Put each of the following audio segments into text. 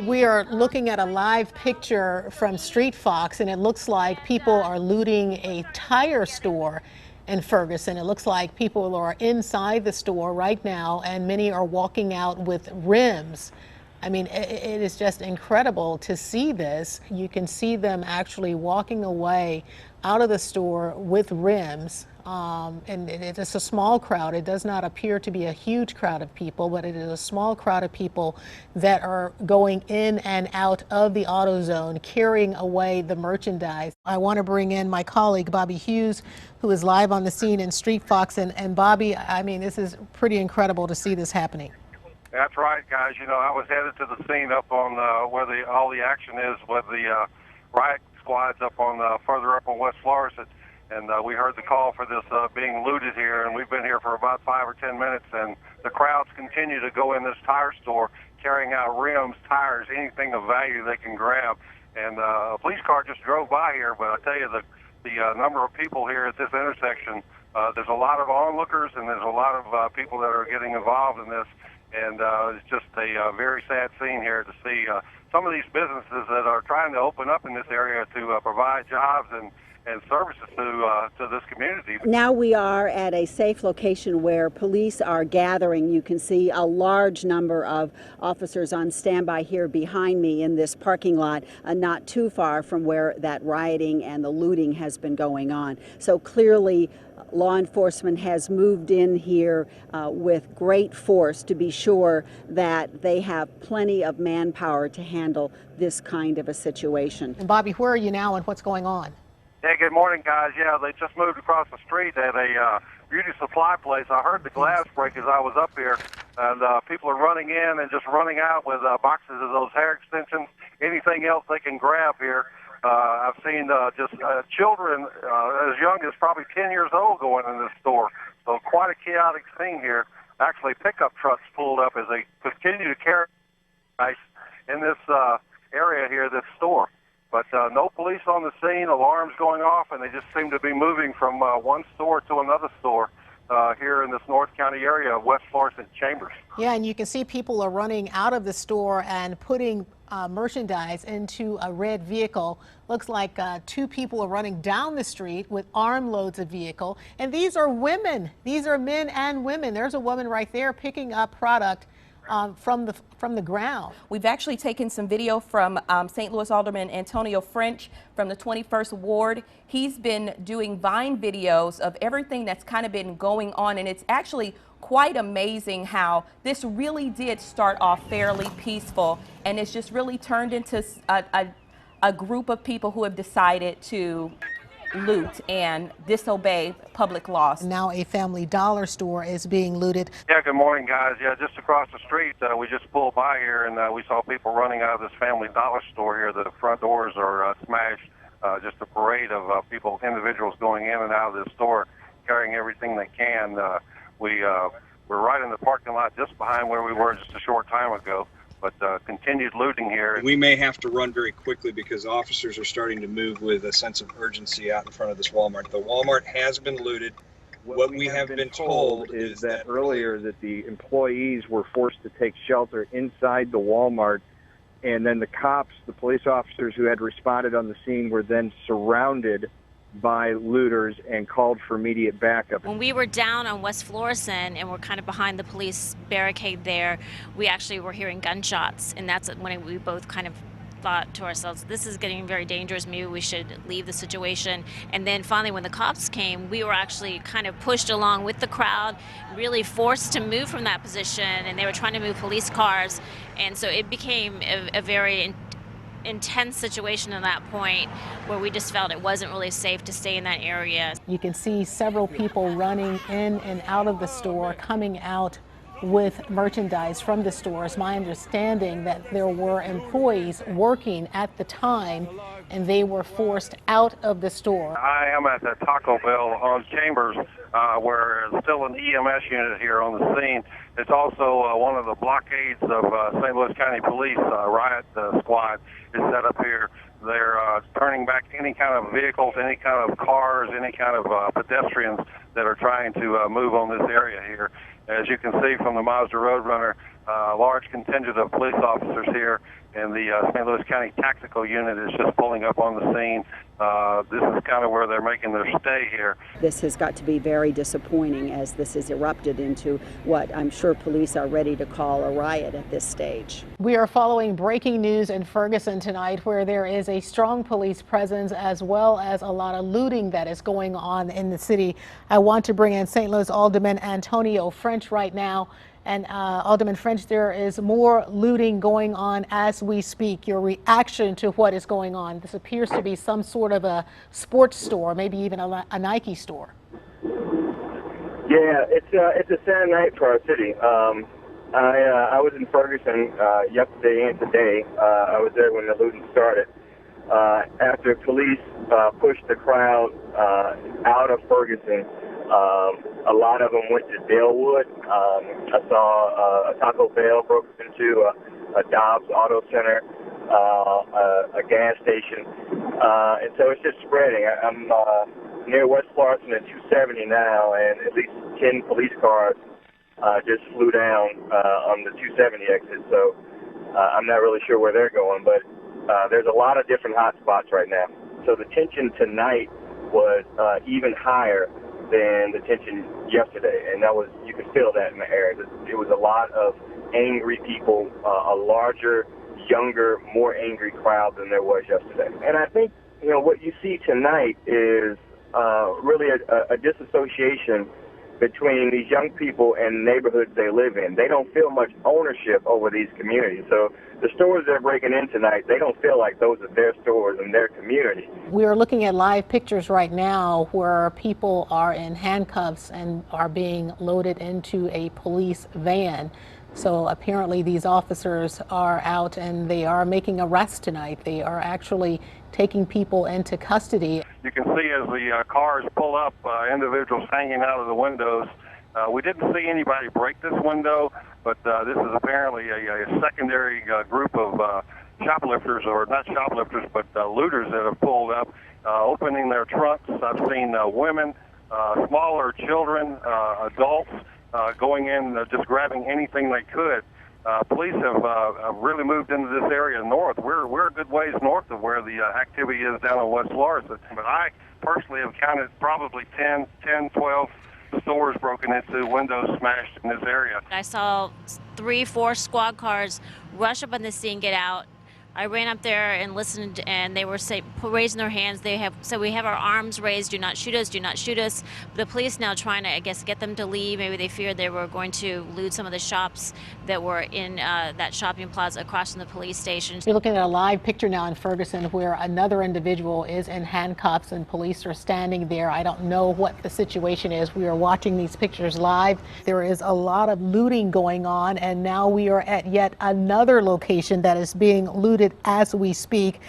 We are looking at a live picture from Street Fox, and it looks like people are looting a tire store in Ferguson. It looks like people are inside the store right now, and many are walking out with rims. I mean, it is just incredible to see this. You can see them actually walking away out of the store with rims. And it's a small crowd. It does not appear to be a huge crowd of people, but it is a small crowd of people that are going in and out of the AutoZone, carrying away the merchandise. I want to bring in my colleague, Bobby Hughes, who is live on the scene in Street Fox. And Bobby, I mean, this is pretty incredible to see this happening. That's right, guys. You know, I was headed to the scene up on where all the action is with the riot squads up on further up on West Florissant. And we heard the call for this being looted here, and we've been here for about 5 or 10 minutes, and the crowds continue to go in this tire store, carrying out rims, tires, anything of value they can grab. And a police car just drove by here, but I tell you, the number of people here at this intersection, there's a lot of onlookers, and there's a lot of people that are getting involved in this. And it's just a very sad scene here to see some of these businesses that are trying to open up in this area to provide jobs and services to this community. Now we are at a safe location where police are gathering. You can see a large number of officers on standby here behind me in this parking lot, not too far from where that rioting and the looting has been going on. So clearly law enforcement has moved in here with great force to be sure that they have plenty of manpower to handle this kind of a situation. And Bobby, where are you now and what's going on? Yeah, good morning, guys. Yeah, they just moved across the street at a beauty supply place. I heard the glass break as I was up here, and people are running in and just running out with boxes of those hair extensions, anything else they can grab here. I've seen just children as young as probably 10 years old going in this store. So quite a chaotic scene here. Actually, pickup trucks pulled up as they continue to carry ice in this area here, this store. But no police on the scene, alarms going off, and they just seem to be moving from one store to another store here in this North County area of West Florissant Chambers. Yeah, and you can see people are running out of the store and putting merchandise into a red vehicle. Looks like 2 people are running down the street with armloads of vehicle. And these are women. These are men and women. There's a woman right there picking up product from the ground. We've actually taken some video from St. Louis Alderman Antonio French from the 21st Ward. He's been doing Vine videos of everything that's kind of been going on, and it's actually quite amazing how this really did start off fairly peaceful, and it's just really turned into a group of people who have decided to loot and disobey public laws. Now a Family Dollar store is being looted. Yeah, good morning, guys. Yeah, just across the street, we just pulled by here, and we saw people running out of this Family Dollar store here. The front doors are smashed. Just a parade of individuals going in and out of this store, carrying everything they can. We're right in the parking lot just behind where we were just a short time ago. But continued looting here. We may have to run very quickly because officers are starting to move with a sense of urgency out in front of this Walmart. The Walmart has been looted. What we have been told is that earlier that the employees were forced to take shelter inside the Walmart, and then the cops, the police officers who had responded on the scene, were then surrounded by looters and called for immediate backup. When we were down on West Florissant and we're kind of behind the police barricade there, we actually were hearing gunshots, and that's when we both kind of thought to ourselves, this is getting very dangerous, maybe we should leave the situation. And then finally when the cops came, we were actually kind of pushed along with the crowd, really forced to move from that position, and they were trying to move police cars, and so it became a very intense situation at that point where we just felt it wasn't really safe to stay in that area. You can see several people running in and out of the store, coming out with merchandise from the store. It's my understanding that there were employees working at the time and they were forced out of the store. I am at the Taco Bell on Chambers where there's still an EMS unit here on the scene. It's also one of the blockades of St. Louis County Police riot squad is set up here. They're turning back any kind of vehicles, any kind of cars, any kind of pedestrians that are trying to move on this area here. As you can see from the Mazda Roadrunner, large contingent of police officers here, and the St. Louis County Tactical Unit is just pulling up on the scene. This is kind of where they're making their stay here. This has got to be very disappointing, as this has erupted into what I'm sure police are ready to call a riot at this stage. We are following breaking news in Ferguson tonight, where there is a strong police presence as well as a lot of looting that is going on in the city. I want to bring in St. Louis Alderman Antonio French right now. And Alderman French, there is more looting going on as we speak. Your reaction to what is going on? This appears to be some sort of a sports store, maybe even a Nike store. Yeah, it's a sad night for our city. I was in Ferguson yesterday and today. I was there when the looting started. After police pushed the crowd out of Ferguson, a lot of them went to Dalewood. I saw a Taco Bell broke into, a Dobbs Auto Center, a gas station, and so it's just spreading. I'm near West Florissant at 270 now, and at least 10 police cars just flew down on the 270 exit. So I'm not really sure where they're going, but there's a lot of different hot spots right now. So the tension tonight was even higher than the tension yesterday, and you could feel that in the air. It was a lot of angry people, a larger, younger, more angry crowd than there was yesterday. And I think, what you see tonight is really a disassociation between these young people and neighborhoods they live in. They don't feel much ownership over these communities. So the stores they're breaking in tonight, they don't feel like those are their stores and their community. We are looking at live pictures right now where people are in handcuffs and are being loaded into a police van. So apparently these officers are out and they are making arrests tonight. They are actually taking people into custody. You can see as the cars pull up, individuals hanging out of the windows. We didn't see anybody break this window, but this is apparently a secondary group of shoplifters, or not shoplifters, but looters that have pulled up, opening their trunks. I've seen women, smaller children, adults going in, just grabbing anything they could. Police have really moved into this area north. We're a good ways north of where the activity is down in West Florissant. But I personally have counted probably 10, 12 stores broken into, windows smashed in this area. I saw 3-4 squad cars rush up on the scene, get out. I ran up there and listened, and they were raising their hands. They have said, "We have our arms raised. Do not shoot us. Do not shoot us." The police now trying to, I guess, get them to leave. Maybe they feared they were going to loot some of the shops that were in that shopping plaza across from the police station. You're looking at a live picture now in Ferguson where another individual is in handcuffs and police are standing there. I don't know what the situation is. We are watching these pictures live. There is a lot of looting going on, and now we are at yet another location that is being looted as we speak.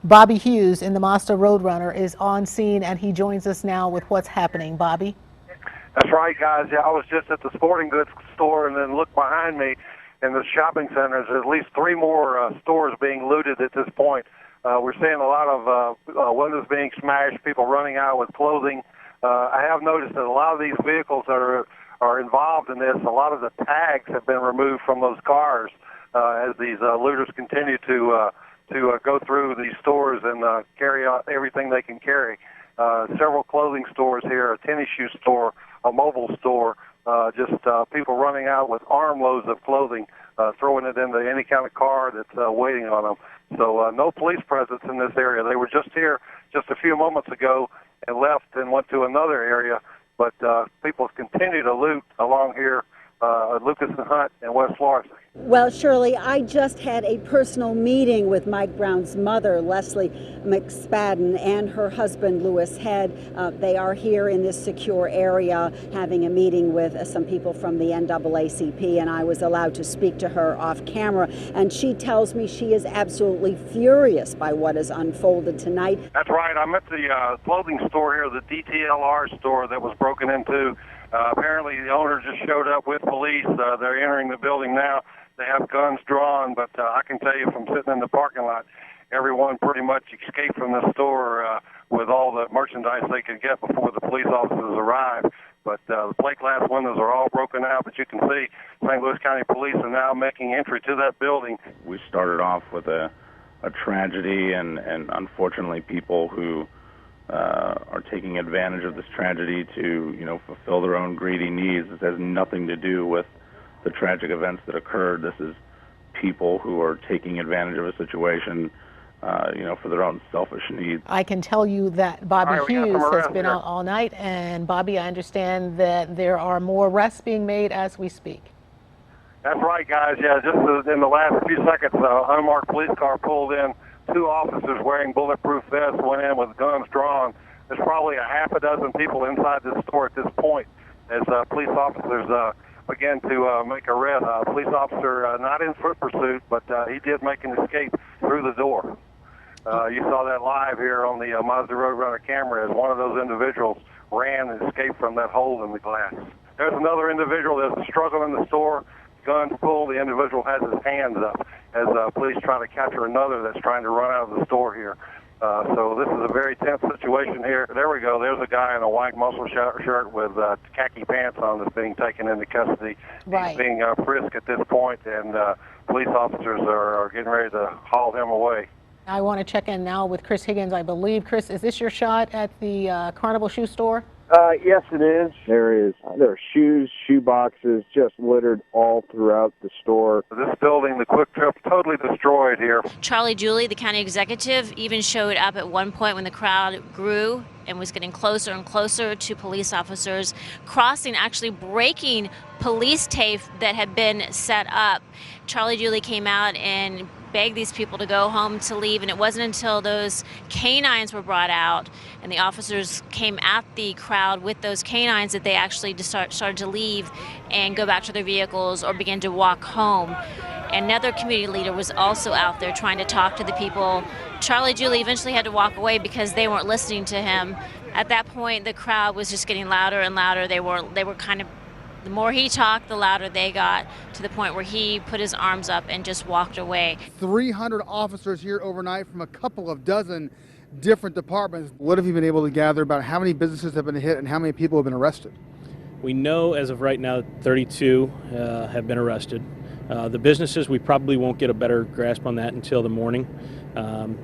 Bobby Hughes in the Mazda Roadrunner is on scene, and he joins us now with what's happening. Bobby? That's right, guys. Yeah, I was just at the sporting goods store and then looked behind me in the shopping centers. There's at least 3 more stores being looted at this point. We're seeing a lot of windows being smashed, people running out with clothing. I have noticed that a lot of these vehicles that are involved in this, a lot of the tags have been removed from those cars as these looters continue to go through these stores and carry out everything they can carry. Several clothing stores here, a tennis shoe store, a mobile store, just people running out with armloads of clothing, throwing it into any kind of car that's waiting on them. So no police presence in this area. They were just here just a few moments ago and left and went to another area, but people continue to loot along here at Lucas and Hunt and West Florissant. Well, Shirley, I just had a personal meeting with Mike Brown's mother, Leslie McSpadden, and her husband, Lewis Head. They are here in this secure area having a meeting with some people from the NAACP, and I was allowed to speak to her off camera, and she tells me she is absolutely furious by what has unfolded tonight. That's right. I'm at the clothing store here, the DTLR store that was broken into. Apparently the owner just showed up with police. They're entering the building now. They have guns drawn, but I can tell you from sitting in the parking lot, everyone pretty much escaped from the store with all the merchandise they could get before the police officers arrived. But the plate glass windows are all broken out, but you can see St. Louis County Police are now making entry to that building. We started off with a tragedy, and unfortunately people who are taking advantage of this tragedy to, fulfill their own greedy needs. This has nothing to do with the tragic events that occurred. This is people who are taking advantage of a situation, for their own selfish needs. I can tell you that Bobby Hughes has been here out all night, and Bobby, I understand that there are more arrests being made as we speak. That's right, guys. Yeah, just in the last few seconds, an unmarked police car pulled in. 2 officers wearing bulletproof vests went in with guns drawn. There's probably a half a dozen people inside this store at this point as police officers began to make arrests. Police officer not in foot pursuit, but he did make an escape through the door. You saw that live here on the Mazda Roadrunner camera as one of those individuals ran and escaped from that hole in the glass. There's another individual that's struggling in the store. Gun pulled, the individual has his hands up as police try to capture another that's trying to run out of the store here. So this is a very tense situation here. There we go. There's a guy in a white muscle shirt with khaki pants on that's being taken into custody. Right. He's being frisked at this point, and police officers are getting ready to haul him away. I want to check in now with Chris Higgins, I believe. Chris, is this your shot at the Carnival Shoe Store? Yes, it is. There are shoes, shoe boxes just littered all throughout the store. This building, the Quick Trip, totally destroyed here. Charlie Julie, the county executive, even showed up at one point when the crowd grew and was getting closer and closer to police officers, crossing, actually breaking police tape that had been set up. Charlie Julie came out and begged these people to go home, to leave, and it wasn't until those canines were brought out and the officers came at the crowd with those canines that they actually started to leave and go back to their vehicles or begin to walk home. Another community leader was also out there trying to talk to the people. Charlie Julie eventually had to walk away because they weren't listening to him. At that point, the crowd was just getting louder and louder. They were kind of, the more he talked, the louder they got, to the point where he put his arms up and just walked away. 300 officers here overnight from a couple of dozen different departments. What have you been able to gather about how many businesses have been hit and how many people have been arrested? We know as of right now 32 have been arrested. The businesses, we probably won't get a better grasp on that until the morning.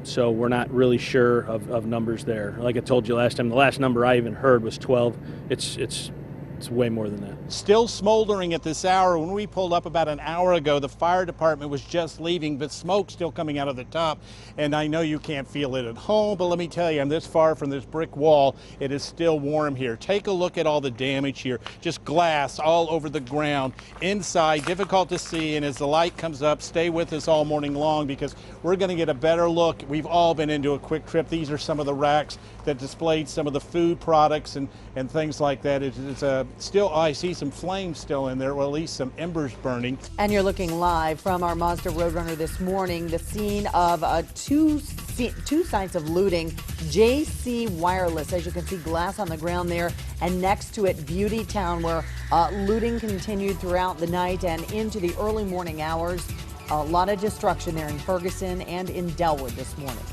So we're not really sure of numbers there. Like I told you last time, the last number I even heard was 12. It's way more than that. Still smoldering at this hour. When we pulled up about an hour ago, the fire department was just leaving, but smoke still coming out of the top. And I know you can't feel it at home, but let me tell you, I'm this far from this brick wall. It is still warm here. Take a look at all the damage here. Just glass all over the ground. Inside, difficult to see. And as the light comes up, stay with us all morning long because we're going to get a better look. We've all been into a Quick Trip. These are some of the racks that displayed some of the food products and things like that. It's still, I see some flames still in there, or at least some embers burning. And you're looking live from our Mazda Roadrunner this morning, the scene of two sites of looting. JC Wireless, as you can see, glass on the ground there, and next to it, Beauty Town, where looting continued throughout the night and into the early morning hours. A lot of destruction there in Ferguson and in Delwood this morning.